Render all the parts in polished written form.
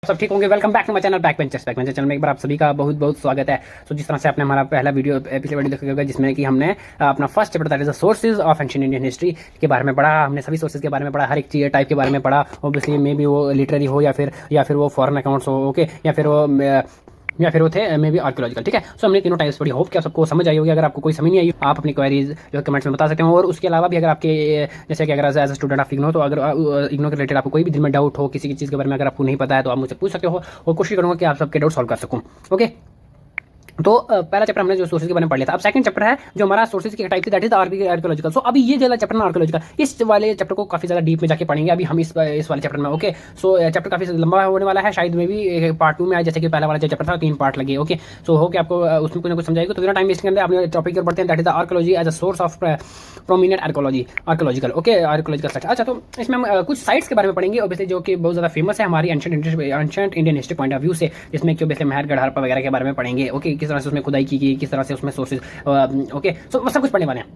सब ठीक होंगे। Welcome back to my channel back benchers channel में एक बार आप सभी का बहुत बहुत स्वागत है। तो जिस तरह से आपने हमारा पहला वीडियो पिछले वीडियो देखा होगा जिसमें कि हमने अपना first chapter that is the sources of ancient Indian history के बारे में पढ़ा। हमने सभी सोर्सेज के बारे में पढ़ा, हर एक चीज टाइप के बारे में पढ़ा। ऑब्वियसली मे बी वो लिटरेरी हो या फिर वो फॉरेन अकाउंट्स हो, ओके, या फिर वो थे मे बी आर्कियोलॉजिकल। ठीक है, सो हमने तीनों टाइप्स पढ़ी। होप कि आप सबको समझ आई होगी। अगर आपको कोई समझ नहीं आई आप अपनी क्वेरीज जो कमेंट्स में बता सकते हो। और उसके अलावा भी अगर आपके जैसे कि अगर as a student of IGNOU, तो अगर इग्नो के रिलेटेड आपको कोई भी दिल में डाउट हो किसी की चीज़ के बारे में, अगर आपको नहीं पता है तो आप मुझसे पूछ सकते हो और कोशिश करूँगा कि आप सबके डाउट सॉल्व कर सकूँ। ओके, तो पहला चैप्टर हमने जो सोर्सेज के बारे में पढ़ लिया था। अब सेकंड चैप्टर है जो हमारा सोर्सेज की टाइप थी दैट इज आर्कियोलॉजिकल। सो अभी ये जो चैप्टर ना आर्कियोलॉजिकल, इस वाले चैप्टर को काफी ज्यादा डीप में जाके पढ़ेंगे अभी हम इस वाले चैप्टर में। ओके, सो चैप्टर काफी लंबा होने वाला है, शायद में भी पार्ट 2 में आए, जैसे कि पहला वाला जो चैप्टर था 3 पार्ट लगे। ओके, सो हो कि आपको उसमें कुछ ना कुछ समझाएगा। तो बिना टाइम वेस्ट करते अपने टॉपिक पर बढ़ते हैं that is the archaeology as a source of prominent archaeological. Okay, archaeological site. अच्छा, तो इसमें हम कुछ साइट्स के बारे में पढ़ेंगे ऑब्वियसली जो कि बहुत ज्यादा फेमस है हमारी ancient Indian history point of view से, जिसमें कि ऑब्वियसली मेहरगढ़ हड़प्पा वगैरह के बारे में पढ़ेंगे। ओके, किस तरह से उसमें खुदाई की गई, किस तरह से उसमें सोर्सेज, ओके, सो सब कुछ पढ़ने वाले हैं।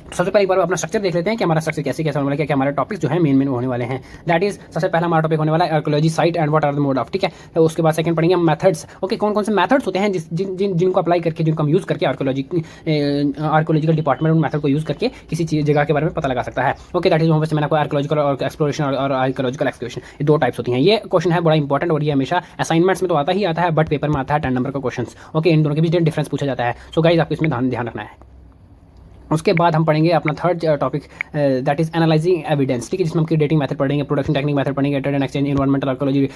सबसे पहले एक बार अपना स्ट्रक्चर देख लेते हैं कि हमारा स्ट्रक्चर कैसे कैसे होने वाला है, क्या हमारे टॉपिक्स जो है मेन होने वाले हैं। दैट इज सबसे पहला हमारा टॉपिक होने वाला है archaeology site and what are the mode of. ठीक है, तो उसके बाद सेकंड पढ़ेंगे मेथड्स। ओके, कौन कौन से मेथड्स होते हैं जिनको अप्लाई करके, जिनको हम यूज करके आर्कियोलॉजिकल डिपार्टमेंट उन मेथड को यूज करके किसी चीज जगह के बारे में पता लगा सकता है। ओके, दैट इज वहाँ से मैंने आपको आर्कियोलॉजिकल और एक्सप्लोरेशन और आर्कियोलॉजिकल एक्सक्यूशन, ये दो टाइप्स होती हैं। ये क्वेश्चन है बड़ा इंपॉर्टेंट और ये हमेशा असाइनमेंट्स में तो आता ही आता है, बट पेपर में आता है 10 नंबर का क्वेश्चन। ओके, इन दोनों के बीच डिफरेंस पूछा जाता है। सो गाइस आपको इसमें ध्यान रखना है। उसके बाद हम पढ़ेंगे अपना third topic that is analysing evidence. ठीक है, जिसमें हम डेटिंग मेथड पढ़ेंगे, प्रोडक्शन टेक्निक मेथड पढ़ेंगे, trade and exchange, environmental archaeology,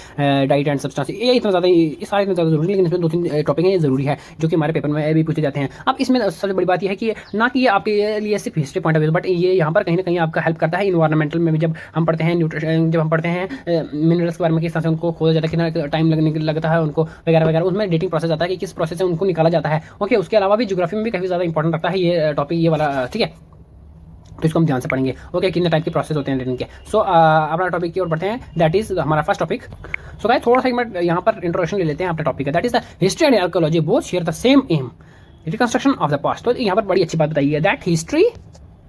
diet and substance. ये इतना ज़्यादा, ये सारे इतने ज़्यादा जरूरी, लेकिन इसमें 2-3 टॉपिक हैं ये जरूरी है जो कि हमारे पेपर में भी पूछे जाते हैं। अब इसमें सबसे बड़ी बात यह है कि ना कि ये आपके लिए सिर्फ history point of view, but ये यहाँ पर कहीं ना कहीं आपका हेल्प करता है इन्वायरमेंटल में भी। जब हम पढ़ते हैं जब हम पढ़ते हैं मिनरल्स के बारे में, किस तरह से उनको खोजा जाता है, कितना टाइम लगता है उनको वगैरह वगैरह, उसमें डेटिंग प्रोसेस आता है कि किस प्रोसेस से उनको निकाला जाता है। ओके, उसके अलावा भी ज्योग्राफी में भी काफ़ी ज़्यादा इंपॉर्टेंट रखता है ये टॉपिक, ये वाला। ठीक है, तो इसको हम ध्यान से पढ़ेंगे। ओके, कितने टाइप के प्रोसेस होते हैं डेटिंग के। सो अपना टॉपिक की ओर बढ़ते हैं, दैट इज हमारा फर्स्ट टॉपिक। सो गाइस थोड़ा सा एक मिनट यहाँ पर इंट्रोडक्शन ले लेते हैं अपने टॉपिक का। That is the history and archaeology both share the same aim, reconstruction of the past. तो यहाँ पर बड़ी अच्छी बात बताई है दैट हिस्ट्री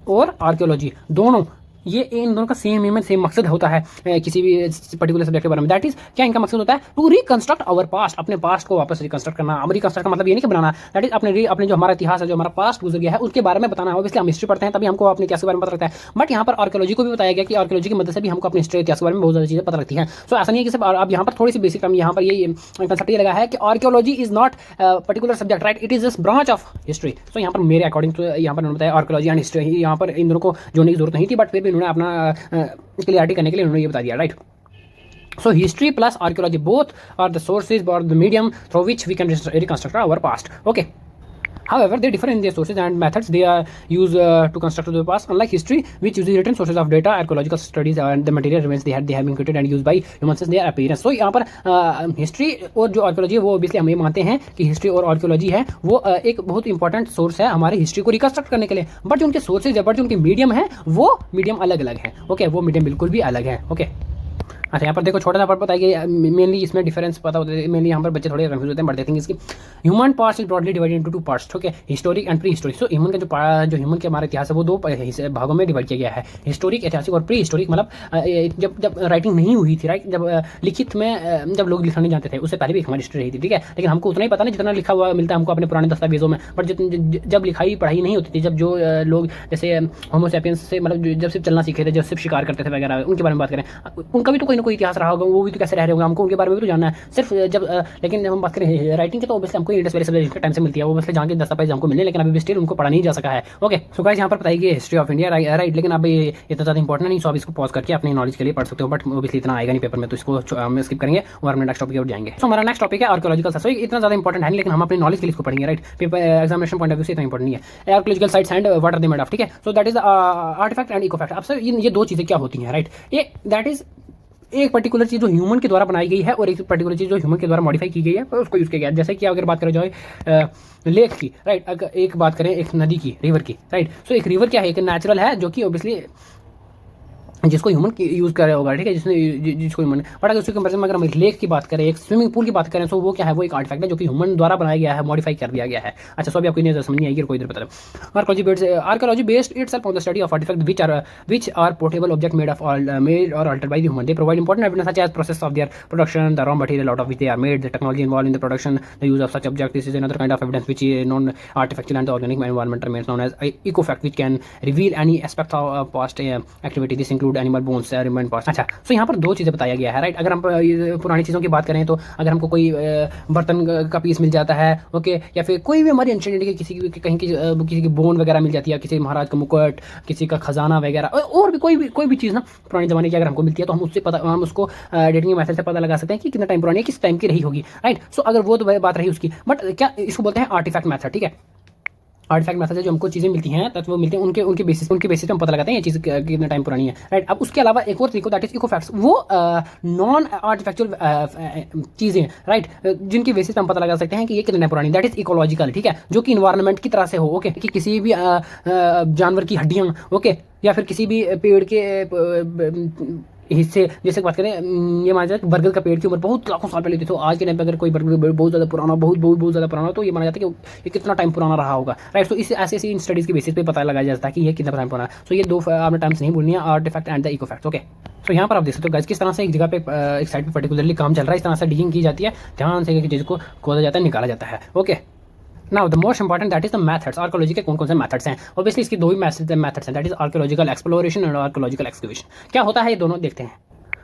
और आर्कियोलॉजी दोनों, ये इन दोनों का सेम एम, सेम मकसद होता है किसी भी पर्टिकुलर सब्जेक्ट के बारे में। दैट इज क्या इनका मकसद होता है, टू रिकंस्ट्रक्ट आवर पास्ट, अपने पास्ट को वापस रिकंस्ट्रक्ट करना। अब रिकंस्ट्रक्ट का मतलब ये नहीं कि बनाना, दैट इज अपने जो हमारा इतिहास है, जो हमारा पास्ट गुजर गया है उसके बारे में बताना है। ऑब्वियसली हम हिस्ट्री पढ़ते हैं तभी हमको अपने इतिहास के बारे में पता लगता है, बट यहाँ पर आर्कियोलॉजी को भी बताया गया कि आर्कियोलॉजी की मदद से भी हमको अपने हिस्ट्री इतिहास के बारे में बहुत ज़्यादा चीज़ें पता लगती हैं। सो ऐसा नहीं है कि सिर्फ अब यहाँ पर थोड़ी सी बेसिक हम यहाँ पर ये कंसेप्ट ये लगा है कि archaeology is not particular subject, right, it is just branch of history. So यहाँ पर मेरे अकॉर्डिंग तो यहाँ पर उन्होंने बताया आर्कियोलॉजी एंड हिस्ट्री, यहाँ पर इन दोनों को जोड़ने की जरूरत नहीं थी, बट फिर भी उन्होंने अपना क्लियरिटी करने के लिए उन्होंने ये बता दिया, right. So history plus archaeology both are the sources or the medium through which we can reconstruct our past. Okay. However, they differ in their sources and methods they are used to construct the past. Unlike history, which uses written sources of data, archaeological studies and the material remains they have been created and used by humans since their appearance. So यहाँ पर history और जो archaeology है वो obviously हम ये मानते हैं कि हिस्ट्री और आर्कियोलॉजी है वो एक बहुत इंपॉर्टेंट सोर्स है हमारी हिस्ट्री को रिकंस्ट्रक्ट करने के लिए, बट जो उनके सोर्सेज है, बट जो उनके मीडियम है वो मीडियम अलग अलग है। ओके, वो मीडियम बिल्कुल भी अलग है। ओके, अच्छा यहाँ पर देखो छोटा सा पार्ट बताया गया, मेनली इसमें डिफरेंस पता होता है, मेनली यहाँ पर बच्चे थोड़े कंफ्यूज होते हैं, बट देखेंगे इसकी human past is broadly divided into 2 parts. Okay, historic and pre historic. So human का जो ह्यूमन के हमारा इतिहास है वो 2 भागों में डिवाइड किया गया है, हिस्टोरिक ऐतिहासिक और प्री हिस्टोरिक। मतलब जब राइटिंग नहीं हुई थी, राइट, जब लिखित में जब लोग लिखना नहीं जानते थे उससे पहले भी हमारी हिस्ट्री रही थी। ठीक है, लेकिन हमको उतना ही पता नहीं जितना लिखा हुआ मिलता है हमको अपने पुराने दस्तावेजों में, बट जब लिखाई पढ़ाई नहीं होती थी, जब जो लोग जैसे होमो सैपियंस से मतलब जब सिर्फ चलना सीखे थे, जब सिर्फ शिकार करते थे वगैरह, उनके बारे में बात करें, उनका भी तो कोई ना कोई इतिहास रहा होगा, वो भी तो कैसे रह रहे होंगे, हमको उनके बारे में भी तो जानना है सिर्फ जब लेकिन जब हम बात करें राइटिंग की तो ऑब्वियसली हमको इंडस वैली सब्जेक्ट टाइम से मिलती है, वो बस जहाँ के दस्तावेज हमको मिले, लेकिन अभी भी स्टिल उनको पढ़ा नहीं जा सका है। ओके, सो गाइस यहाँ पर बताइए हिस्ट्री ऑफ इंडिया, राइट, लेकिन अब ये इतना ज़्यादा इंपॉर्टेंट नहीं, सो आप इसको पॉज करके अपनी नॉलेज के लिए पढ़ सकते हो, बट ऑब्वियसली इतना आएगा नहीं पेपर में, तो इसको हम स्किप करेंगे और अपने नेक्स्ट टॉपिक पर जाएंगे। सो हमारा नेक्स्ट टॉपिक है आर्कियोलॉजिकल साइट्स। इतना ज़्यादा इंपॉर्टेंट है नहीं, लेकिन हम अपनी नॉलेज के लिए इसको पढ़ेंगे, right, paper examination point of view से इतना इंपॉर्टेंट नहीं है। Archaeological sites and what are they made of. ठीक है, so that is artifact and ecofact. अब सर ये 2 चीज़ें क्या होती हैं, राइट, ये दैट इज एक पर्टिकुलर चीज़ जो ह्यूमन के द्वारा बनाई गई है और एक पर्टिकुलर चीज़ जो ह्यूमन के द्वारा मॉडिफाई की गई है और उसको यूज़ किया गया है। जैसे कि अगर बात करें जाए लेक की, राइट, अगर एक बात करें एक नदी की, रिवर की, राइट, सो एक रिवर क्या है, एक नेचुरल है जो कि ऑब्वियसली जिसको ह्यूमन यूज़ कर रहा होगा, ठीक है, जिसको ह्यूमन। बट अगर उसके कंपेरिजन में अगर हम एक लेक की बात करें, एक स्विमिंग पूल की बात करें, तो वो क्या है, वो एक आर्टिफैक्ट है जो कि ह्यूमन द्वारा बनाया गया है, मॉडिफाई कर दिया गया है। अच्छा, सो अभी आपको नहीं समझ नहीं आएगी, कोई देर पता लगे। Archaeology based itself on the study of artefact which are portable object made or altered by the human. They provide important evidence such as process of their production, the raw material out of which they are made, the technology involved in the production, the use of such object. This is another kind of evidence which is non-artificial, and the organic environment remains known as ecofact, which can reveal any aspect of past activity. This include animal bones, remain past. अच्छा, so यहाँ पर दो चीज़ें बताया गया है, right. अगर हम पुरानी चीज़ों की बात करें, तो अगर हमको कोई बर्तन का पीस मिल जाता है, ओके, या फिर कोई भी हमारी एंशिएंट के किसी की बोन वगैरह मिल जाती है, किसी महाराज का मुकुट, किसी का खजाना वगैरह, और भी कोई भी चीज़ ना पुराने ज़माने की अगर हमको मिलती है, तो हम उसको डेटिंग मेथड से पता लगा सकते हैं कि कितना टाइम पुरानी है, किस टाइम की रही होगी, राइट। सो अगर वो तो बात रही उसकी, बट क्या इसको बोलते हैं आर्टिफैक्ट मेथड, ठीक है। आर्टिफैक्ट मेथड से जो हमको चीज़ें मिलती हैं, तत्व मिलते हैं, उनके बेसिस पे हम पता लगाते हैं ये चीज़ कितना टाइम पुरानी है, राइट। अब उसके अलावा एक और तरीका, दैट इज इकोफैक्ट्स, वो नॉन आर्टिफैक्चुअल चीज़ें, राइट, जिनकी बेसिस पे हम पता लगा सकते हैं कि ये कितना टाइम पुरानी, दैट इज इकोलॉजिकल, ठीक है, जो कि इन्वायरमेंट की तरह से हो, ओके, कि किसी भी जानवर की हड्डियाँ, ओके, या फिर किसी भी पेड़ के हिस्से, जैसे बात करें, ये माना जाता है कि बरगद का पेड़ की उम्र बहुत लाखों साल पहले थी, तो आज के टाइम पे अगर कोई बरगद बहुत ज़्यादा पुराना, बहुत ज़्यादा पुराना, तो ये माना जाता है कि ये कितना टाइम पुराना रहा होगा, राइट। तो इस ऐसी इन स्टडीज़ की बेसिस पे पता लगाया जाता है कि ये कितना टाइम पुराना है। सो ये दो आपने टर्म्स नहीं बोलनी है, artefact and the इकोफैक्ट, okay. So यहाँ पर आप देख सकते हो गाइस, किस तरह से एक जगह पे एक साइड पे पर्टिकुलरली काम चल रहा है, इस तरह से डिगिंग की जाती है, ध्यान से एक चीज़ को खोदा जाता है, निकाला जाता है, okay. Now the most important that is the methods. Archaeology के कौन कौन से मेथड्स हैं? ऑब्वियसली इसकी दो ही मेथड्स हैं, दैट इज आर्कोलॉजिकल एक्सप्लोरेशन और आर्कोलॉजिकल एक्सकवेशन। क्या होता है ये दोनों, देखते हैं,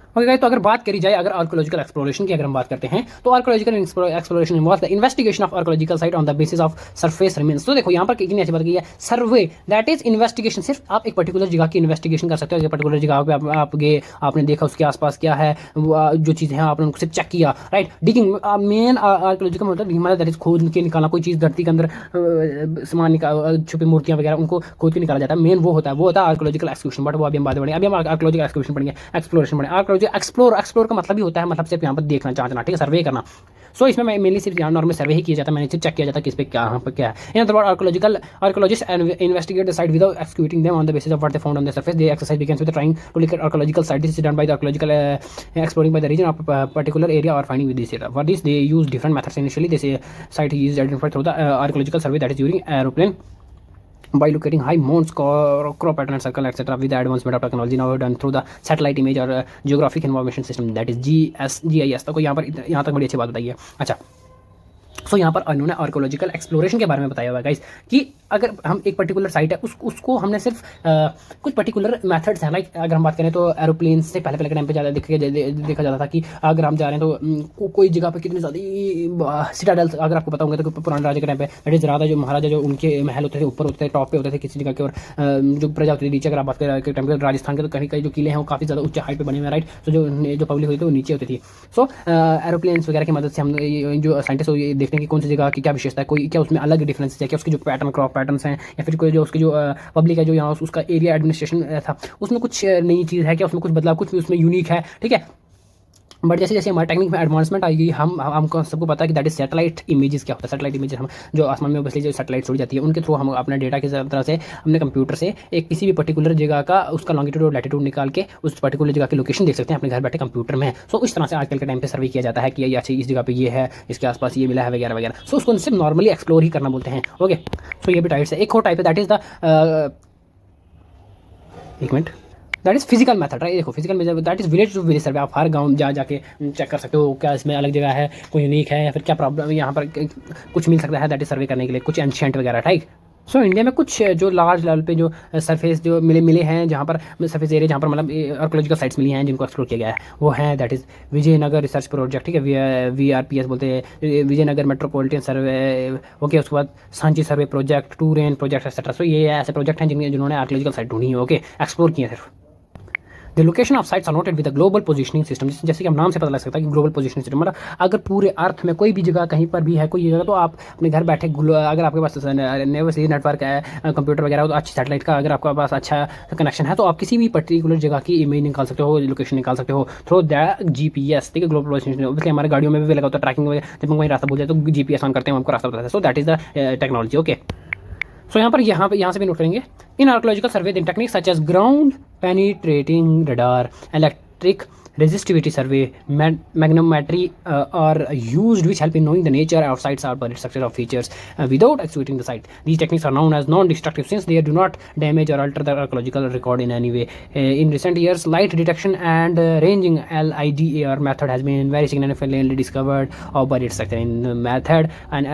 ओके गाइस। तो अगर बात करी जाए, अगर आर्कोलॉजिकल एक्सप्लोरेशन की अगर हम बात करते हैं, तो archaeological exploration involves the investigation of archaeological site on the basis of surface remains. तो देखो यहाँ पर कितनी अच्छी बात की है, सर्वे, दैट इज इन्वेस्टिगेशन। सिर्फ आप एक पर्टिकुलर जगह की इन्वेस्टिगेशन कर सकते हो, पर्टिकुलर जगह पे आप गए, आपने देखा उसके आसपास क्या है, जो चीज़ें हैं आपने उनको सिर्फ चेक किया, राइट। डिगिंग, मेन आर्कोलॉजिकल मतलब दैट इज खोद के निकालना, कोई चीज़ धरती के अंदर सामान छुपी मूर्तियाँ वगैरह, उनको खोद के निकाला जाता है, मेन वो होता है आर्कोलॉजिकल एक्सक्लूशन। बट वो अभी हम बात बढ़ेंगे, अभी हम आर्कोलॉजिकल एक्सक्लूशन पढ़ेंगे, एक्सप्लोरेशन पढ़ेंगे। आर्कोलॉजी एक्सप्लोर का मतलब ही होता है, मतलब सिर्फ यहाँ पर देखना, जांचना, ठीक है, सर्वे करना। सो इसमें मैं मेनली सिर्फ यहाँ नॉर्मल सर्वे ही किया जाता है, मैंने सिर्फ चेक किया जाता है किस पे यहाँ पर क्या है। In other word, archaeologist investigate the site without excavating them on the basis of what they found on the surface. They exercise begins with trying to locate archaeological site. This is done by the archaeological exploring by the region of particular area और finding with this area. For this they use different methods. Initially this site is identified through the archaeological survey, that is using aeroplane by locating high mounts, crop pattern, circle, etc. with the advancement of technology now done through the satellite image or geographic information system, that is GIS। तो कोई यहाँ तक बड़ी अच्छी बात बताई है। अच्छा, सो यहाँ पर उन्होंने आर्कोलॉजिकल एक्सप्लोरेशन के बारे में बताया हुआ है गाइस, कि अगर हम एक पर्टिकुलर साइट है उसको हमने सिर्फ कुछ पर्टिकुलर मेथड्स हैं, लाइक अगर हम बात करें तो एरोप्लेन से पहले के टाइम पे ज़्यादा देखा जाता था कि अगर हम जा रहे हैं तो कोई जगह पे कितनी ज़्यादा सिटाडेल्स, अगर आपको पता होगा तो पुराने राजा के टाइम पे, दैट इज राजा जो महाराजा जो उनके महल होते थे ऊपर होते थे, टॉप पे होते थे किसी जगह के, और जो प्रजा होती थी नीचे। अगर आप बात करें टाइम पे राजस्थान के, तो कहीं जो किले हैं वो काफ़ी ज़्यादा ऊंचे हाइट पे बने हुए हैं, राइट। सो जो पब्लिक होती थी वो नीचे होती थी। सो एरोप्लेन्स वगैरह की मदद से हम जो साइंटिस्ट ये देखते हैं कि कौन सी जगह की क्या विशेषता है, कोई क्या उसमें अलग डिफरेंस है, क्या उसके जो पैटर्न, क्रॉप पैटर्न्स हैं, या फिर कोई जो उसकी जो पब्लिक है जो यहाँ उसका एरिया एडमिनिस्ट्रेशन था, उसमें कुछ नई चीज़ है क्या, उसमें कुछ बदलाव, कुछ भी उसमें यूनिक है, ठीक है। बट जैसे जैसे हमारे टेक्निक में एडवांसमेंट आएगी, हमको सबको पता है कि दैट इज सैटेलाइट इमेजेस। क्या होता है सैटेलाइट इमेजेस? हम जो आसमान में बसली जो सैटेलाइट छोड़ी जाती है, उनके थ्रू हम अपने डेटा की तरह से अपने कंप्यूटर से एक किसी भी पर्टिकुलर जगह का उसका लॉन्गिट्यूड और लैटिट्यूड निकाल के उस पर्टिकुलर जगह की लोकेशन देख सकते हैं अपने घर बैठे कंप्यूटर में। सो इस तरह से आजकल के टाइम पे सर्वे किया जाता है कि ये अच्छी इस जगह पे ये है, इसके आसपास ये मिला है वगैरह वगैरह। सो उसको सिर्फ नॉर्मली एक्सप्लोर ही करना बोलते हैं, ओके। सो ये भी टाइप्स है। एक और टाइप है, दैट इज द एक मिनट, that is physical method, right. देखो physical method that is village to village survey. आप हर गांव जाके चेक कर सकते हो क्या इसमें अलग जगह है, कोई यूनिक है, या फिर क्या प्रॉब्लम यहाँ पर कुछ मिल सकता है, दैट इज सर्वे करने के लिए कुछ एंशिएंट वगैरह, राइट। सो इंडिया में कुछ जो लार्ज लेवल पे जो सरफेस जो मिले हैं, जहाँ पर सरफेस एरिया जहाँ पर मतलब आर्कोलॉजिकल साइट्स मिली हैं जिनको एक्सप्लोर किया गया है, वो है that is Vijayanagar research project, ठीक है, VRPS बोलते हैं, विजयनगर मेट्रोपॉलिटन सर्वे, ओके। उसके बाद सांची सर्वे प्रोजेक्ट, टू रेन प्रोजेक्ट एक्सेट्रा। सो ये ऐसे प्रोजेक्ट हैं जिन्होंने आर्कोलॉजिकल साइट ढूंढी है, ओके, एक्सप्लोर किए सिर्फ। The location of sites are noted with the global positioning system. जैसे कि हम नाम से पता लग सकता है कि ग्लोबल पोजिशनिंग सिस्टम मतलब अगर पूरे अर्थ में कोई भी जगह कहीं पर भी है कोई जगह, तो आप अपने घर बैठे, अगर आपके पास नेटवर्क है, कंप्यूटर वगैरह हो, तो अच्छी सैटेलाइट का अगर आपके पास अच्छा कनेक्शन है, तो आप किसी भी पर्टिकुलर जगह की इमेज निकाल सकते हो, लोकेशन निकाल सकते हो थ्रू द GPS, ठीक है, ग्लोबल पोजिशनिंग। इसलिए हमारे गाड़ियों में भी लगा होता है ट्रैकिंग, जब हम वहीं रास्ता भूल जाए तो GPS ऑन करते हैं, हमको रास्ता बताता है। So that is the technology, okay. So यहाँ से भी नोट करेंगे, in archaeological survey the techniques such as ground penetrating radar, electric resistivity survey, magnetometry are used, which help in knowing the nature of sites or buried structure of features without excavating the site. These techniques are known as non-destructive since they do not damage or alter the archaeological record in any way. In recent years, light detection and ranging LIDAR method has been very significantly discovered of buried structure. In the method, an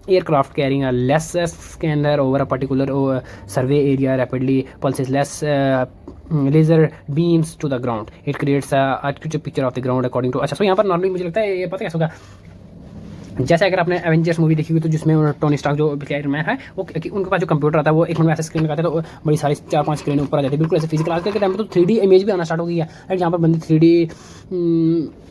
aircraft carrying a less scanner over a particular survey area rapidly pulses less laser beams to the ground, it creates accurate picture of the ground according to. अच्छा, so यहाँ पर normally मुझे लगता है ये पता कैसे होगा, जैसे अगर आपने एवेंजर्स मूवी देखी हुई तो जिसमें टोनी स्टार्क जो आयरन मैन है वो उनके पास जो कंप्यूटर आता है वो एक मिनट में ऐसे स्क्रीन लगाते हैं तो बड़ी सारी 4-5 स्क्रीन ऊपर आ जाती है, बिल्कुल ऐसे फिजिकल। आजकल के टाइम में तो 3D इमेज भी आना स्टार्ट हो गई है, राइट, जहाँ पर बंदे 3D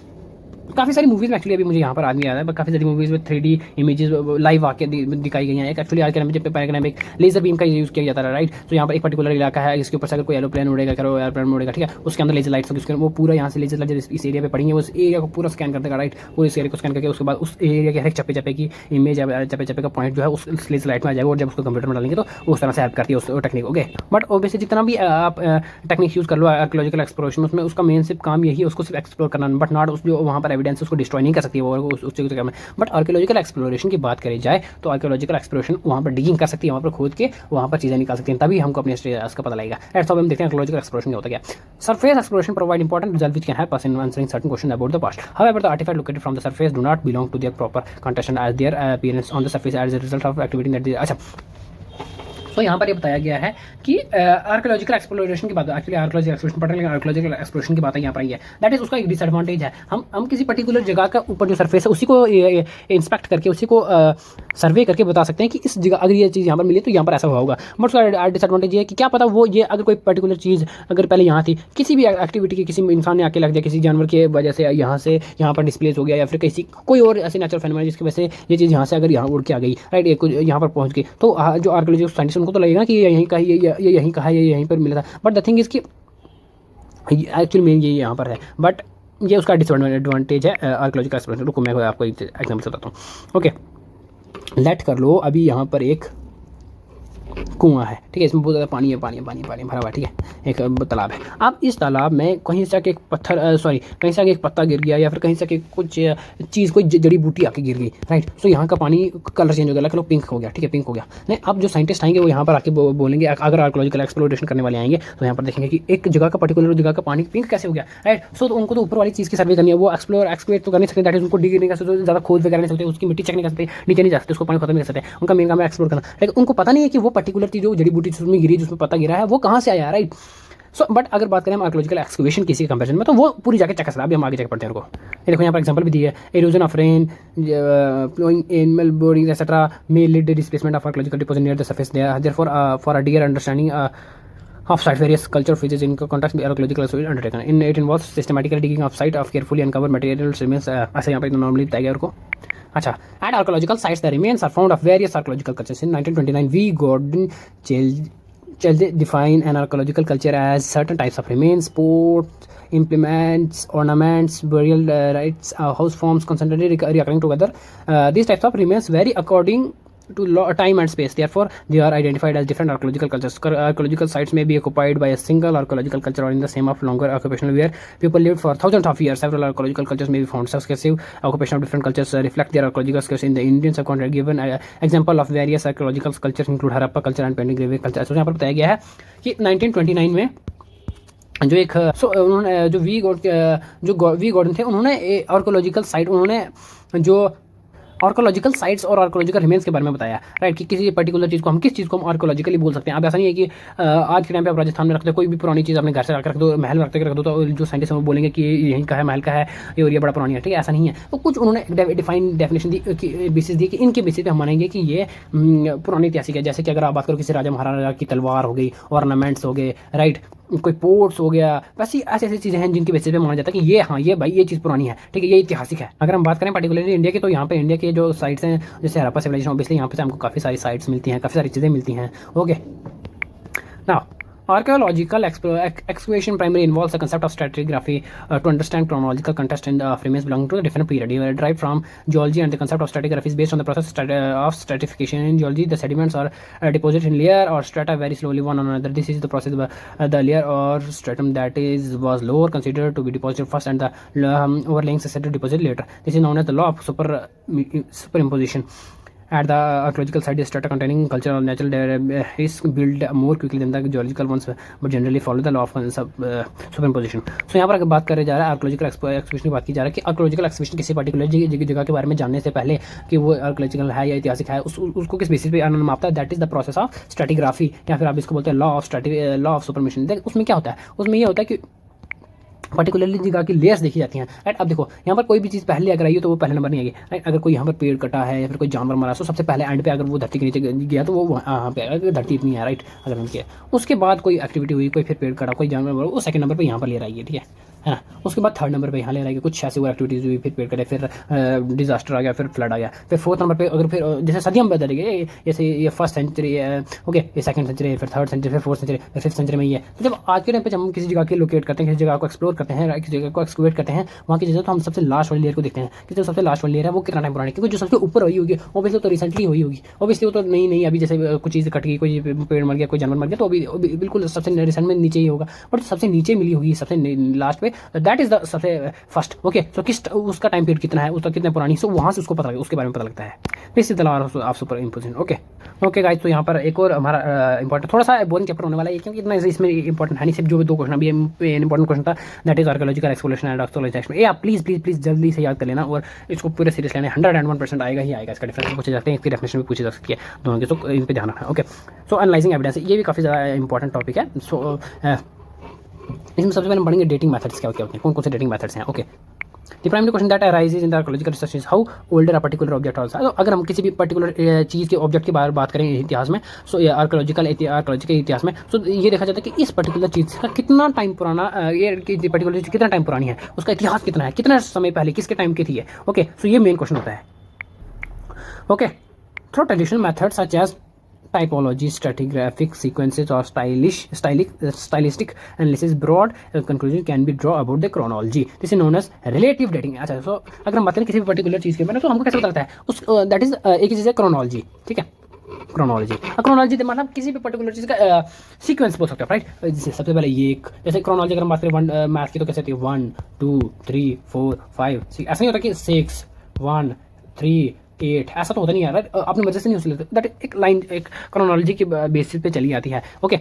काफ़ी सारी मूवीज़ में एक्चुअली अभी मुझे यहाँ पर आदमी आता है, काफ़ी सारी मूवीज़ में 3D इमेजेस लाइव आके दिखाई गई हैं। एक्चुअली आज के टाइम में एक लेजर बीम का यूज़ किया जाता है, राइट। तो यहाँ पर एक पर्टिकुलर इलाका है, इसके ऊपर से अगर कोई एरोप्लेन उड़ेगा, एरोप्लेन उड़ेगा, ठीक है, उसके अंदर लेजर लाइट्स होगी, वो पूरा यहाँ से लेजर लाइट इस एरिया पे पड़ेंगे, उस एरिया को पूरा स्कैन कर देगा, राइट। पूरे इस एरिया को स्कैन करके उसके बाद उस एरिया के हर चप्पे चप्पे की इमेज, चप्पे चप्पे का पॉइंट जो है उस लेजर लाइट में आ जाएगा, और जब उसको कंप्यूटर में डालेंगे तो उस तरह से हेल्प करती है उस टेक्निक। ओके, बट ऑब्वियसली जितना भी आप टेक्निक यूज़ कर लो आर्कियोलॉजिकल एक्सप्लोरेशन, उसमें उसका मेन सिर्फ काम यही है, उसको सिर्फ एक्सप्लोर करना, बट नॉट उस जो वहाँ पर एविडेंस उसको डिस्ट्रॉय नहीं कर सकती है वो उस जगह में। बट आर्कियोलॉजिकल एक्सप्लोरेशन की बात करी जाए तो आर्कियोलॉजिकल एक्सप्लोरेशन वहाँ पर डिगिंग कर सकती है, वहाँ पर खोद के वहाँ पर चीज़ें निकाल सकती हैं, तभी हमको अपने स्टेटस का पता लगेगा। एट्स हम देखते हैं आर्कियोलॉजिकल एक्सप्लोरेशन क्या होता है। Surface exploration provide important result which can help us in answering certain question about the past. However the artefact located from the surface do not belong to their proper context as their appearance on the surface as a result of activity that. अच्छा, तो यहाँ पर ये बताया गया है कि archaeological exploration की बात, एक्चुअली आर्कियोलॉजिकल एक्सप्लोरेशन पढ़ रहे हैं, आर्कियोलॉजिकल एक्सप्लोरेशन की बात यहाँ पर आई है, दैट इज उसका एक डिसएडवांटेज है। हम किसी पर्टिकुलर जगह का ऊपर जो सरफेस है उसी को इंस्पेक्ट करके उसी को सर्वे करके बता सकते हैं कि इस जगह अगर ये चीज़ यहाँ पर मिली तो यहाँ पर ऐसा हुआ होगा। बट उसका डिसएडवांटेज ये है कि क्या पता वो ये अगर कोई पर्टिकुलर चीज़ अगर पहले यहाँ थी, किसी भी एक्टिविटी की किसी इंसान ने आके लग दिया, किसी जानवर की वजह से यहाँ पर डिस्प्लेस हो गया, या फिर किसी कोई और ऐसे नेचुरल फेनोमेना जिसकी वजह से ये चीज़ यहाँ से अगर यहाँ उड़ के आ गई, राइट, एक यहाँ पर पहुँच गई, तो जो आर्कियोलॉजिस्ट साइंटिस्ट उनको तो लगेगा कि ये यहीं का है, ये यहीं पर मिला था। बट द थिंग इज़ कि एक्चुअली मेन ये यहाँ पर है, बट ये उसका डिसएडवांटेज है आर्कियोलॉजिकल एक्सप्लोरेशन। रुको मैं आपको एक एग्जाम्पल बताता हूँ। ओके, लेट कर लो अभी यहाँ पर एक कुआं है, ठीक है, इसमें बहुत ज़्यादा पानी भरा हुआ है, ठीक है, एक तालाब है। अब इस तालाब में कहीं से आके एक कहीं से आके एक पत्ता गिर गया, या फिर कहीं से आके कुछ चीज़ कोई जड़ी बूटी आके गिर गई, राइट। सो यहाँ का पानी कलर चेंज हो गया, मतलब पिंक हो गया, ठीक है, पिंक हो गया। नहीं, अब जो साइंटिस्ट आएंगे वो यहाँ पर आके बोलेंगे, अगर आर्कियोलॉजिकल एक्सप्लोरेशन करने वाले आएंगे तो यहाँ पर देखेंगे कि एक जगह का पर्टिकुलर जगह का पानी पिंक कैसे हो गया, राइट। सो तो उनको तो ऊपर वाली चीज़ की सर्वे करनी है, वो एक्सप्लोरेट तो कर नहीं सकते, दैट इज उनको डिग नहीं कर सकते, ज़्यादा खोद वगैरह नहीं सकते, उसकी मिट्टी चेक नहीं कर सकते, नीचे नहीं जा सकते, उसको पानी खत्म नहीं कर सकते। उनका मेन काम है एक्सप्लोर करना, लेकिन उनको पता नहीं है कि वो पर्टिकुलर चीज़ जो जड़ी बूटी जिसमें गिरी, जिसमें पता गिरा है, वो कहाँ से आया, राइट। सो बट अगर बात करें हम आर्कियोलॉजिकल एक्सकवेशन किसी के कंपैरिजन में, तो वो पूरी जाके चेक कर सकता है। अभी हम आगे चेक पढ़ते हैं उनको। ये देखो यहाँ पर एग्जांपल भी दी है, erosion of rain, flowing animal boring etcetera may lead displacement of archaeological deposit near the surface. Therefore for a dear understanding of site various culture features in context with archaeological study undertaken in it involves systematical digging of site of carefully uncovered materials remains ऐसे यहाँ पे normally बताया गया उनको। अच्छा, at archaeological sites the remains are found of various archaeological cultures. In 1929 V. Gordon Chelde define an archaeological culture as certain types of remains, pots, implements, ornaments, burial rites, house forms constantly recurring together. These types of remains vary according to time and space. Therefore, they are identified as different archaeological cultures. Archaeological sites may be occupied by a single archaeological culture or in the same of longer occupational where people lived for thousands of years. Several archaeological cultures may be found. Successive occupation of different cultures reflect their archaeological skills. In the Indian subcontinent, given example of various archaeological cultures include Harappa culture and Pendigrewe culture. So यहाँ पर बताया गया है कि 1929 में जो एक उन्होंने जो वी गॉर्डन थे, उन्होंने आर्कियोलॉजिकल साइट, उन्होंने जो आर्कियोलॉजिकल साइट्स और आर्कियोलॉजिकल रिमेन्स के बारे में बताया, राइट, कि किसी पर्टिकुलर चीज़ को हम किस चीज़ को हम आर्कियोलॉजिकली बोल सकते हैं। अब ऐसा नहीं है कि आज के टाइम पे आप राजस्थान में रखते हो कोई भी पुरानी चीज़ अपने घर से रख दो, महल रख दो, तो जो साइंटिस्ट हैं वो बोलेंगे कि यहीं का है, महल का है, ये और ये बड़ा पुरानी है, ठीक है, ऐसा नहीं है। तो कुछ उन्होंने डिफाइन डेफिनेशन दी, बेसिस दी कि इनके बेसिस पे हम मानेंगे कि ये पुरानी ऐतिहासिक है। जैसे कि अगर आप बात करो किसी राजा महाराजा की तलवार हो गई, ऑर्नामेंट्स हो गए, राइट, कोई पोर्ट्स हो गया, वैसी ऐसी चीज़ें हैं जिनकी बेसिस पे माना जाता है कि ये हाँ ये भाई ये चीज़ पुरानी है, ठीक है, ये ऐतिहासिक है। अगर हम बात करें पर्टिकुलरली इंडिया की, तो यहाँ पे इंडिया के जो साइट्स हैं जैसे हड़प्पा सिविलाइजेशन, ऑब्वियसली यहाँ पे हमको काफ़ी सारी साइट्स मिलती हैं, काफ़ी सारी चीज़ें मिलती हैं। Okay, now Archaeological excavation primarily involves the concept of stratigraphy to understand chronological context in the remains belonging to the different period. Derived from geology, and the concept of stratigraphy is based on the process of stratification. In geology, the sediments are deposited in layer or strata very slowly one on another. This is the process of the layer or stratum that was lower considered to be deposited first, and the overlaying successor deposited later. This is known as the law of superimposition. At the archaeological site, the strata containing cultural or natural is built more quickly than the geological ones, but generally follow the law of superimposition. So यहाँ पर अगर बात करें जा रहा है archaeological excavation की बात की जा रहा है कि आर्कियोलॉजिकल एक्सकवेशन किसी पर्टिकुलर जगह के बारे में जानने से पहले कि वो आर्कियोलॉजिकल है या ऐतिहासिक है उसको किस बेसिस पे मापता है, that is the process of stratigraphy, या फिर आप इसको बोलते हैं लॉ ऑफ सुपरमिशन। उसमें क्या होता है, उसमें ये होता है कि पर्टिकुलरली जगह की लेयर्स देखी जाती हैं, राइट। अब देखो यहाँ पर कोई भी चीज़ पहले अगर आई हो तो वो पहले नंबर नहीं आएगी, राइट। अगर कोई यहाँ पर पेड़ कटा है या फिर कोई जानवर मरा तो सबसे पहले एंड पे अगर वो धरती के नीचे गया तो वो वहाँ पे अगर धरती इतनी है, राइट, अगर उनके उसके बाद कोई एक्टिविटी हुई, कोई फिर पेड़ कटा, कोई जानवर मरा, वो सेकंड नंबर पे यहाँ पर ले आएगी, ठीक है ना। उसके बाद थर्ड नंबर पे यहाँ ले आएगी, कुछ ऐसी वो एक्टिविटीज हुई, फिर पेड़ कटे, फिर डिजास्टर आ गया, फिर फ्लड आ गया, फिर फोर्थ नंबर पे अगर फिर जैसे सदियाँ बदल गई, जैसे ये फर्स्ट सेंचुरी है, ओके, ये सेकंड सेंचुरी है, फिर थर्ड सेंचुरी, फिर फोर्थ सेंचुरी, फिर फिफ्थ सेंचुरी में ही है। तो जब आज के टाइम पे जब हम किसी जगह की लोकेट करते हैं, किसी जगह को एक्सप्लोर करते हैं, किसी जगह को एक्सकवेट करते हैं, वहाँ की जगह तो हम सबसे लास्ट वाली लेयर को देखते हैं कि जो सबसे लास्ट वाली लेयर है वो कितना टाइम पुरानी, क्योंकि जो सबसे ऊपर हुई होगी ऑब्वियसली तो रिसेंटली हुई होगी, ऑब्वियसली वो तो नहीं अभी जैसे कुछ चीज़ कट गई, कोई पेड़ मर गया, कोई जानवर मर गया, तो अभी बिल्कुल सबसे रिसेंट में नीचे ही होगा, बट सबसे नीचे मिली होगी सबसे लास्ट पे, दैट इज द सबसे फर्स्ट, ओके। सो किस उसका टाइम पीरियड कितना है, उसका कितने पुरानी, सो वहाँ से उसको पता लगता है, उसके बारे में पता लगता है। This is the law of superimposition, okay guys. तो यहाँ पर एक और हमारा इंपॉर्टेंट थोड़ा सा बोरिंग चैप्टर होने वाला है क्योंकि इतना इसमें इंपॉर्टेंट है नहीं, सिर्फ जो दो क्वेश्चन अभी इंपॉर्टेंट क्वेश्चन था, that is archaeological exploration and archaeological. ये आप प्लीज जल्दी से याद कर लेना और इसको पूरे सीरीज लेना, 101% आएगा ही आएगा। इसका डिफरेंस पूछे जाते हैं, इसकी डेफिनेशन भी पूछी जा सकती है दोनों की, तो इन पर ध्यान रखना, ओके। सो एनालाइजिंग एविडेंस, ये भी काफ़ी ज़्यादा इंपॉर्टेंट टॉपिक है। सो इसमें सबसे पहले पढ़ेंगे डेटिंग मेथड्स क्या होते हैं, कौन कौन से डेटिंग मेथड्स हैं, okay. The primary question that arises in the archaeological research is how older a particular object was। तो अगर हम किसी भी पर्टिकुलर चीज़ के ऑब्जेक्ट की बात करें इतिहास में, सो आर्कियोलॉजिकल इतिहास में, सो ये देखा जाता है कि इस पर्टिकुलर चीज़ का कितना टाइम पुराना, ये पर्टिकुलर चीज़ कितना टाइम पुरानी है, उसका इतिहास कितना है, कितना समय पहले किसके टाइम की थी है, ओके। सो ये मेन क्वेश्चन होता है, okay. Through traditional methods such as typology, stratigraphic sequences or stylistic analysis, broad conclusion can be drawn about the chronology. This is known as relative dating। अच्छा, so अगर हम बात करें किसी भी पर्टिकुलर चीज़ के बारे में तो हमको कैसे पता लगता है उस दैट इज एक चीज़ है क्रोनोलॉजी, ठीक है। क्रोनोलॉजी मतलब किसी भी पर्टिकुलर चीज़ का सीक्वेंस बोल सकते हैं, राइट। जैसे सबसे पहले ये एक, जैसे क्रोनोलॉजी अगर हम बात करें मैथ की तो कैसे होती है 1 2 3 4 5 6, ऐसा नहीं होता कि 6 1 3 8, ऐसा तो होता नहीं यार, अपनी वजह से नहीं हो सकता, दैट एक लाइन एक क्रोनोलॉजी के बेसिस पे चली आती है, ओके।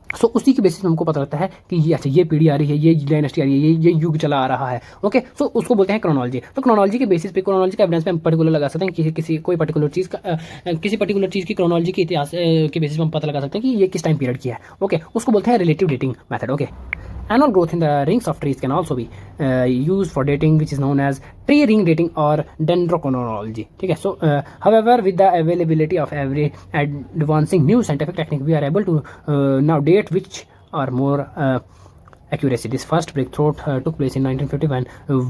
सो उसी के बेसिस में हमको पता लगता है कि ये अच्छा ये पीढ़ी आ रही है, ये डायनेस्टी आ रही है, ये युग चला आ रहा है, ओके। सो उसको बोलते हैं क्रोनोलॉजी। तो क्रोनोलॉजी के बेसिस पे, क्रोनोलॉजी का एविडेंस पे हम पर्टिकुलर लगा सकते हैं कि किसी कोई पर्टिकुलर चीज़ का किसी पर्टिकुलर चीज़ की क्रोनोलॉजी के इतिहास के बेसिस पे हम पता लगा सकते हैं कि ये किस टाइम पीरियड की है, ओके। उसको बोलते हैं relative dating method, okay. Annual growth in the rings of trees can also be used for dating, which is known as tree ring dating or dendrochronology, ठीक है। So however, with the availability of every advancing new scientific technique, we are able to now date which are more accuracy. This first breakthrough took place in 1950 when